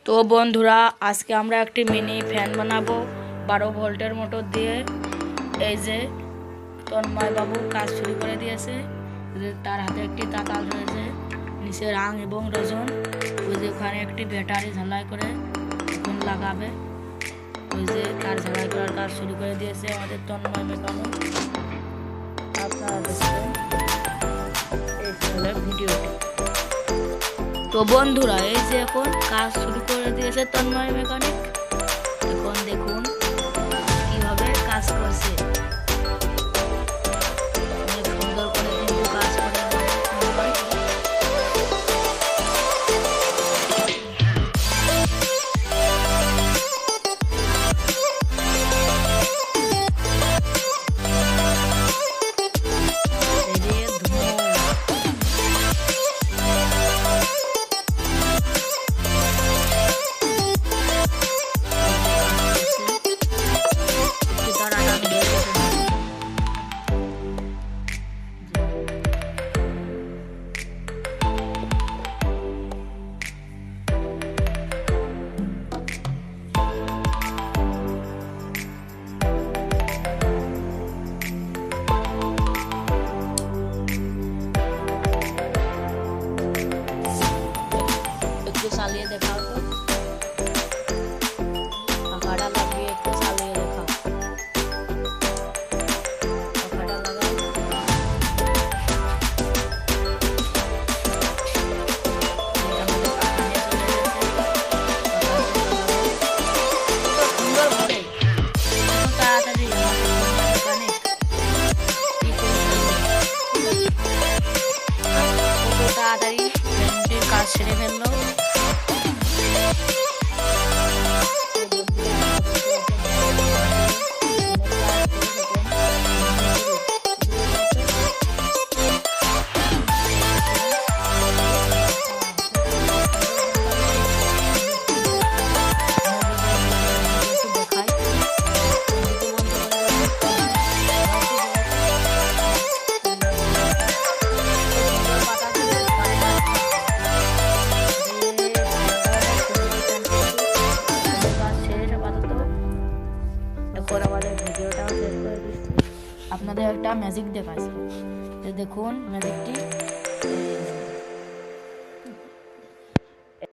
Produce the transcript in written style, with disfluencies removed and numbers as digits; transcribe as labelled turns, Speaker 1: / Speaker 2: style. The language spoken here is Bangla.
Speaker 1: তো বন্ধুরা, আজকে আমরা একটি মিনি ফ্যান বানাবো 12 ভোল্টের মোটর দিয়ে। এই যে তন্ময় বাবু কাজ শুরু করে দিয়েছে। তার হাতে একটি তাতাল রয়েছে, নিচে রাং এবং রজন। ওই যে ওখানে একটি ব্যাটারি ঝালাই করে এখন লাগাবে। ওই যে তার ঝালাই করার কাজ শুরু করে দিয়েছে আমাদের তন্ময় মেকানিক। আপনারা দেখবেন এই চ্যানেলের ভিডিওটি। তো বন্ধুরা, এই যে এখন কাজ শুরু করে দিয়েছে তন্ময় মেকানিক। এখন দেখুন কিভাবে কাজ করছে। অনেক সুন্দর করে কিন্তু কাজ করে তন্ময়। চালিয়ে দেখাও তো, পাখাটা লাগিয়ে একটু চালিয়ে দেখাও। পাখাটা লাগাও। সুন্দর ভাবে তাড়াতাড়ি তাড়াতাড়ি ফ্যানটির কাজ সেরে ফেললো। আমাদের ভিডিওটাও শেষ করে দিচ্ছি। আপনাদের একটা ম্যাজিক দেখাচ্ছি। দেখুন ম্যাজিকটি।